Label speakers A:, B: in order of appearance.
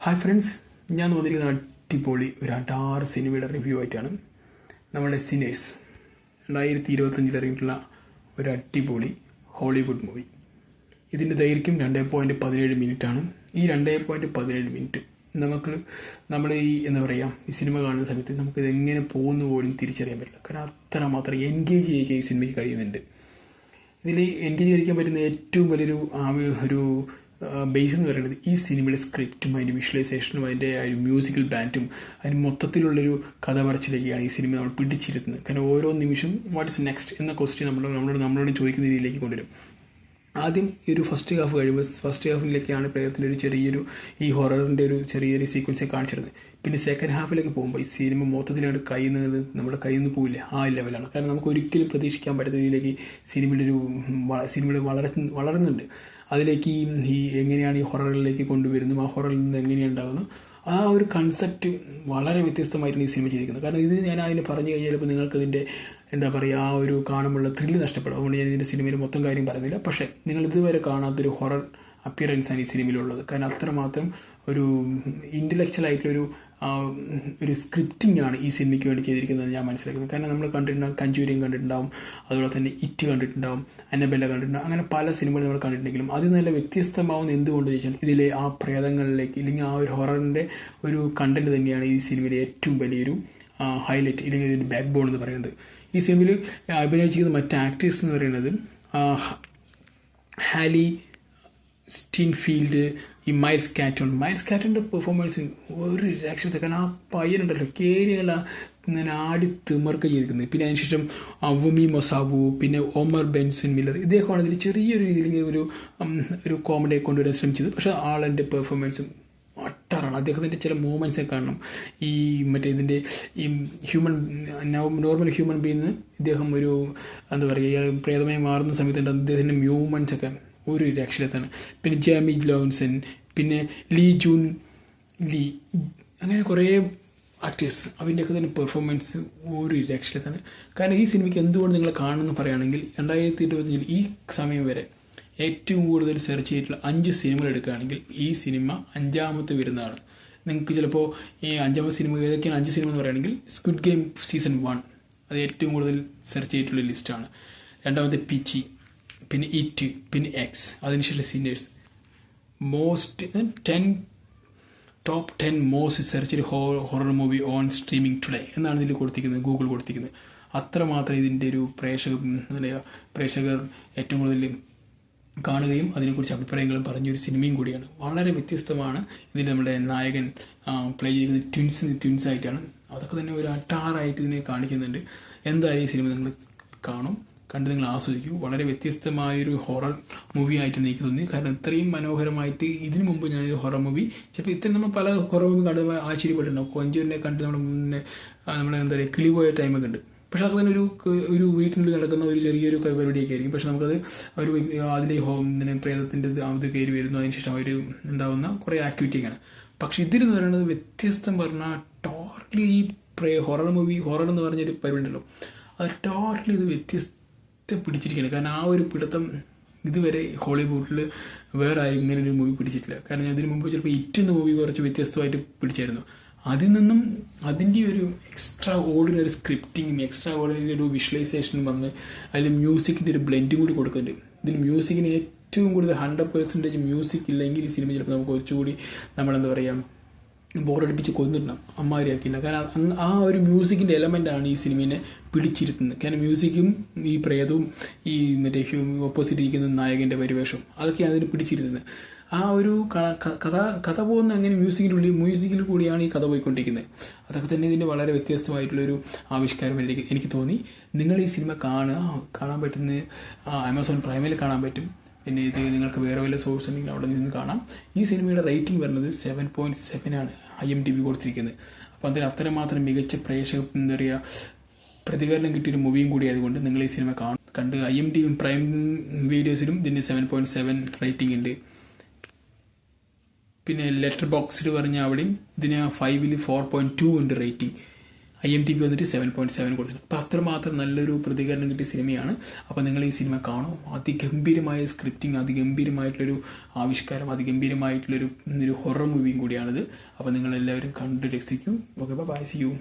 A: Hi friends, ഞാൻ വന്നിരിക്കുന്ന അടിപൊളി ഒരു അടാറ് സിനിമയുടെ റിവ്യൂ ആയിട്ടാണ്. നമ്മുടെ സിനേഴ്സ് 2025 ഇറങ്ങിയിട്ടുള്ള ഒരു അടിപൊളി ഹോളിവുഡ് മൂവി. ഇതിൻ്റെ ദൈർഘ്യം 2.17 മിനിറ്റാണ്. ഈ 2.17 മിനിറ്റ് നമ്മൾ ഈ സിനിമ കാണുന്ന സമയത്ത് നമുക്കിത് എങ്ങനെ പോകുന്നു പോലും തിരിച്ചറിയാൻ പറ്റില്ല. കാരണം അത്രമാത്രം എൻഗേജ് ചെയ്യിക്കാൻ ഈ സിനിമയ്ക്ക് കഴിയുന്നുണ്ട്. ഇതിൽ എൻഗേജ് ചെയ്യിക്കാൻ പറ്റുന്ന ഏറ്റവും വലിയൊരു ബേസ് എന്ന് പറയുന്നത് ഈ സിനിമയുടെ സ്ക്രിപ്റ്റും അതിൻ്റെ വിഷ്വലൈസേഷനും അതിൻ്റെ ആ ഒരു മ്യൂസിക്കൽ ബാൻഡും അതിന് മൊത്തത്തിലുള്ളൊരു കഥ പറച്ചിലേക്കാണ് ഈ സിനിമ നമ്മൾ പിടിച്ചിരുത്തുന്നത്. കാരണം ഓരോ നിമിഷം വാട്ട് ഇസ് നെക്സ്റ്റ് എന്ന ക്വസ്റ്റ്യൻ നമ്മളോട് ചോദിക്കുന്ന രീതിയിലേക്ക് കൊണ്ടുവരും. ആദ്യം ഈ ഒരു ഫസ്റ്റ് ഹാഫ് കഴിയുമ്പോൾ ഫസ്റ്റ് ഹാഫിലേക്കാണ് പ്രേതത്തിൻ്റെ ഒരു ചെറിയൊരു ഈ ഹൊററിൻ്റെ ഒരു ചെറിയൊരു സീക്വൻസ് കാണിച്ചിരുന്നത്. പിന്നെ സെക്കൻഡ് ഹാഫിലേക്ക് പോകുമ്പോൾ ഈ സിനിമ മൊത്തത്തിലാണ് നമ്മുടെ കയ്യിൽ നിന്ന് പോവില്ല, ആ ലെവലാണ്. കാരണം നമുക്ക് ഒരിക്കലും പ്രതീക്ഷിക്കാൻ പറ്റുന്ന രീതിയിലേക്ക് സിനിമയുടെ വളരുന്നുണ്ട്. അതിലേക്ക് ഈ എങ്ങനെയാണ് ഈ ഹൊററിലേക്ക് കൊണ്ടുവരുന്നത്, ആ ഹൊററിൽ നിന്ന് എങ്ങനെയാണ് ഉണ്ടാകുന്നത്, ആ ഒരു കൺസെപ്റ്റ് വളരെ വ്യത്യസ്തമായിട്ടാണ് ഈ സിനിമ ചെയ്തിരിക്കുന്നത്. കാരണം ഇത് ഞാൻ അതിന് പറഞ്ഞു കഴിഞ്ഞാൽ ഇപ്പോൾ നിങ്ങൾക്കതിൻ്റെ ആ ഒരു കാണുമ്പോഴുള്ള ത്രില്ല് നഷ്ടപ്പെടും. അതുകൊണ്ട് ഞാൻ ഇതിൻ്റെ സിനിമയിൽ മൊത്തം കാര്യം പറയുന്നില്ല. പക്ഷേ നിങ്ങൾ ഇതുവരെ കാണാത്തൊരു ഹൊറർ അപ്പിയറൻസാണ് ഈ സിനിമയിലുള്ളത്. കാരണം അത്രമാത്രം ഒരു ഇൻ്റലക്ച്വൽ ആയിട്ടുള്ളൊരു സ്ക്രിപ്റ്റിംഗ് ആണ് ഈ സിനിമയ്ക്ക് വേണ്ടി ചെയ്തിരിക്കുന്നത് ഞാൻ മനസ്സിലാക്കുന്നത്. കാരണം നമ്മൾ കണ്ടിട്ടുണ്ടാകും, കഞ്ചൂരിയം കണ്ടിട്ടുണ്ടാവും, അതുപോലെ തന്നെ ഇറ്റ് കണ്ടിട്ടുണ്ടാവും, അന്നബെല്ല കണ്ടിട്ടുണ്ടാവും. അങ്ങനെ പല സിനിമകൾ നമ്മൾ കണ്ടിട്ടുണ്ടെങ്കിലും അത് നല്ല വ്യത്യസ്തമാവുന്ന എന്തുകൊണ്ട് ചോദിച്ചാൽ ഇതിലെ ആ പ്രേതങ്ങളിലേക്ക് ഇല്ലെങ്കിൽ ആ ഒരു ഹൊററിൻ്റെ ഒരു കണ്ടന്റ് തന്നെയാണ് ഈ സിനിമയിലെ ഏറ്റവും വലിയൊരു ഹൈലൈറ്റ് ഇല്ലെങ്കിൽ ഇതിൻ്റെ ബാക്ക് ബോൺ എന്ന് പറയുന്നത്. ഈ സിനിമയിൽ അഭിനയിച്ചിരിക്കുന്ന മറ്റ് ആക്ടേഴ്സ് എന്ന് പറയുന്നത് ഹാലി സ്റ്റീൻഫീൽഡ്, ഈ മൈൽസ് കാറ്റോണിൻ്റെ പെർഫോമൻസ് ഒരു രക്ഷത്തെ. കാരണം ആ പയ്യനുണ്ടല്ലോ കേരികള ഇങ്ങനെ ആടി തിമർക്ക ചെയ്തിരിക്കുന്നത്. പിന്നെ അതിനുശേഷം വുമി മൊസാബു, പിന്നെ ഓമർ ബെൻസൺ മില്ലർ, ഇദ്ദേഹമാണ് ഇതിൽ ചെറിയൊരു രീതിയിൽ ഒരു കോമഡിയെ കൊണ്ടുവരാൻ ശ്രമിച്ചത്. പക്ഷേ ആളിൻ്റെ പെർഫോമൻസും അട്ടാറാണ്. അദ്ദേഹത്തിൻ്റെ ചില മൂവ്മെൻറ്റ്സൊക്കെ കാണണം. ഈ ഇതിൻ്റെ ഈ നോർമൽ ഹ്യൂമൻ ബീന്ന് ഇദ്ദേഹം ഒരു പ്രേതമായി മാറുന്ന സമയത്ത് അദ്ദേഹത്തിൻ്റെ മൂവ്മെൻറ്റ്സൊക്കെ ഒരു രക്ഷയിലെത്താണ്. പിന്നെ ജാമി ലോൺസൺ, പിന്നെ ലീ ജൂൻ ലീ, അങ്ങനെ കുറേ ആക്ടേഴ്സ്, അവൻ്റെയൊക്കെ തന്നെ പെർഫോമൻസ് ഒരു രക്ഷയിലെത്താണ്. കാരണം ഈ സിനിമയ്ക്ക് എന്തുകൊണ്ട് നിങ്ങൾ കാണുമെന്ന് പറയുകയാണെങ്കിൽ 2025 ഈ സമയം വരെ ഏറ്റവും കൂടുതൽ സെർച്ച് ചെയ്തിട്ടുള്ള 5 സിനിമകൾ എടുക്കുകയാണെങ്കിൽ ഈ സിനിമ 5ാമത്തെ വരുന്നതാണ്. നിങ്ങൾക്ക് ചിലപ്പോൾ ഈ 5ാമത്തെ സിനിമ ഏതൊക്കെയാണ് 5 സിനിമ എന്ന് പറയുകയാണെങ്കിൽ സ്ക്വിഡ് ഗെയിം സീസൺ 1 അത് ഏറ്റവും കൂടുതൽ സെർച്ച് ചെയ്തിട്ടുള്ള ലിസ്റ്റാണ്. രണ്ടാമത്തെ പിച്ചി, പിന്നെ ഇറ്റ്, പിന്നെ എക്സ്, അതിനുശേഷം sinners. Top 10 most search horror movie on streaming today എന്നാണ് ഇതിൽ കൊടുത്തിരിക്കുന്നത്, ഗൂഗിൾ കൊടുത്തിരിക്കുന്നത്. അത്രമാത്രം ഇതിൻ്റെ ഒരു പ്രേക്ഷകർ ഏറ്റവും കൂടുതൽ കാണുകയും അതിനെക്കുറിച്ച് അഭിപ്രായങ്ങളും പറഞ്ഞൊരു സിനിമയും കൂടിയാണ്. വളരെ വ്യത്യസ്തമാണ്. ഇതിൽ നമ്മുടെ നായകൻ പ്ലേ ചെയ്യുന്നത് ട്വിൻസായിട്ടാണ്. അതൊക്കെ തന്നെ ഒരു അട്ടാറായിട്ട് ഇതിനെ കാണിക്കുന്നുണ്ട്. എന്തായാലും ഈ സിനിമ നിങ്ങൾ കണ്ട് നിങ്ങൾ ആസ്വദിക്കൂ. വളരെ വ്യത്യസ്തമായൊരു ഹൊറർ മൂവി ആയിട്ടാണ് എനിക്ക് തോന്നി. കാരണം ഇത്രയും മനോഹരമായിട്ട് ഇതിനു മുമ്പ് ഞാനൊരു ഹൊറർ മൂവി ചിലപ്പോൾ ഇത്രയും നമ്മൾ പല ഹൊറർ മൂവി കണ്ട് ആശ്ചര്യപ്പെട്ടിട്ടുണ്ടാവും. കൊഞ്ചൂരിനെ കണ്ട് നമ്മുടെ കിളിപോയ ടൈമൊക്കെ ഉണ്ട്. പക്ഷെ അത് തന്നെ ഒരു വീട്ടിനുള്ളിൽ നടക്കുന്ന ഒരു ചെറിയൊരു പരിപാടിയൊക്കെ ആയിരിക്കും. പക്ഷെ നമുക്കത് അതിൻ്റെ പ്രേതത്തിൻ്റെ അത് കയറി വരുന്നു, അതിനുശേഷം അവർ ഉണ്ടാകുന്ന കുറേ ആക്ടിവിറ്റിയൊക്കെയാണ്. പക്ഷെ ഇതിലെന്ന് പറയുന്നത് വ്യത്യസ്തം പറഞ്ഞാൽ ടോട്ടലി ഈ ഹൊറർ എന്ന് പറഞ്ഞൊരു പരിപാടി ഉണ്ടല്ലോ, അത് ടോട്ടലി ഇത് വ്യത്യസ്തം പിടിച്ചിരിക്കുകയാണ്. കാരണം ആ ഒരു പിടുത്തം ഇതുവരെ ഹോളിവുഡിൽ വേറെ ആരും ഇങ്ങനെ ഒരു മൂവി പിടിച്ചിട്ടില്ല. കാരണം അതിന് മുമ്പ് ചിലപ്പോൾ ഇറ്റുന്ന മൂവി കുറച്ച് വ്യത്യസ്തമായിട്ട് പിടിച്ചായിരുന്നു. അതിൽ നിന്നും അതിൻ്റെ ഒരു എക്സ്ട്രാ ഓർഡിനറി സ്ക്രിപ്റ്റിങ്ങും എക്സ്ട്രാ ഓർഡിനറി ഒരു വിഷ്വലൈസേഷനും വന്ന് അതിൽ മ്യൂസിക്കിൻ്റെ ഒരു ബ്ലെൻഡും കൂടി കൊടുക്കുന്നുണ്ട്. ഇതിൽ മ്യൂസിക്കിന് ഏറ്റവും കൂടുതൽ 100% മ്യൂസിക് ഇല്ലെങ്കിൽ ഈ സിനിമ ചിലപ്പോൾ നമുക്ക് കുറച്ചുകൂടി ബോറടിപ്പിച്ച് കൊന്നിട്ടുണ്ടാകും, അമ്മാരിയാക്കിയില്ല. കാരണം ആ ഒരു മ്യൂസിക്കിൻ്റെ എലമെൻ്റാണ് ഈ സിനിമയെ പിടിച്ചിരുത്തുന്നത്. കാരണം മ്യൂസിക്കും ഈ പ്രേതവും ഈ ഓപ്പോസിറ്റ് ഇരിക്കുന്ന നായകൻ്റെ പരിവേഷവും അതൊക്കെയാണ് അതിന് പിടിച്ചിരുത്തുന്നത്. ആ ഒരു കഥ പോകുന്ന അങ്ങനെ മ്യൂസിക്കിൽ കൂടിയാണ് ഈ കഥ പോയിക്കൊണ്ടിരിക്കുന്നത്. അതൊക്കെ തന്നെ ഇതിൻ്റെ വളരെ വ്യത്യസ്തമായിട്ടുള്ളൊരു ആവിഷ്കാരം എനിക്ക് തോന്നി. നിങ്ങൾ ഈ സിനിമ കാണാൻ പറ്റുന്ന ആമസോൺ പ്രൈമിൽ കാണാൻ പറ്റും. പിന്നെ ഇത് നിങ്ങൾക്ക് വേറെ വല്ല സോഴ്സ് ഉണ്ടെങ്കിൽ അവിടെ നിന്ന് കാണാം. ഈ സിനിമയുടെ റേറ്റിംഗ് വരുന്നത് 7.7 ആണ് IMDb കൊടുത്തിരിക്കുന്നത്. അപ്പോൾ അതിൽ അത്രമാത്രം മികച്ച പ്രതികരണം കിട്ടിയൊരു മൂവിയും കൂടി ആയതുകൊണ്ട് നിങ്ങൾ ഈ സിനിമ കണ്ട് IMDb പ്രൈം വീഡിയോസിലും ഇതിന് 7.7 റേറ്റിംഗ് ഉണ്ട്. പിന്നെ ലെറ്റർ ബോക്സിൽ പറഞ്ഞാൽ അവിടെയും ഇതിന് 5ൽ 4.2 ഉണ്ട് റേറ്റിംഗ്. IMDb വന്നിട്ട് 7.7 കൊടുത്തിട്ടുണ്ട്. അപ്പോൾ അത്രമാത്രം നല്ലൊരു പ്രതികരണം കിട്ടിയ സിനിമയാണ്. അപ്പോൾ നിങ്ങൾ ഈ സിനിമ കാണും. അതിഗംഭീരമായ സ്ക്രിപ്റ്റിംഗ്, അതിഗംഭീരമായിട്ടുള്ളൊരു ആവിഷ്കാരം, അതിഗംഭീരമായിട്ടുള്ളൊരു ഹൊറർ മൂവിയും കൂടിയാണിത്. അപ്പോൾ നിങ്ങളെല്ലാവരും കണ്ട് രസിക്കും. Okay, bye, see U.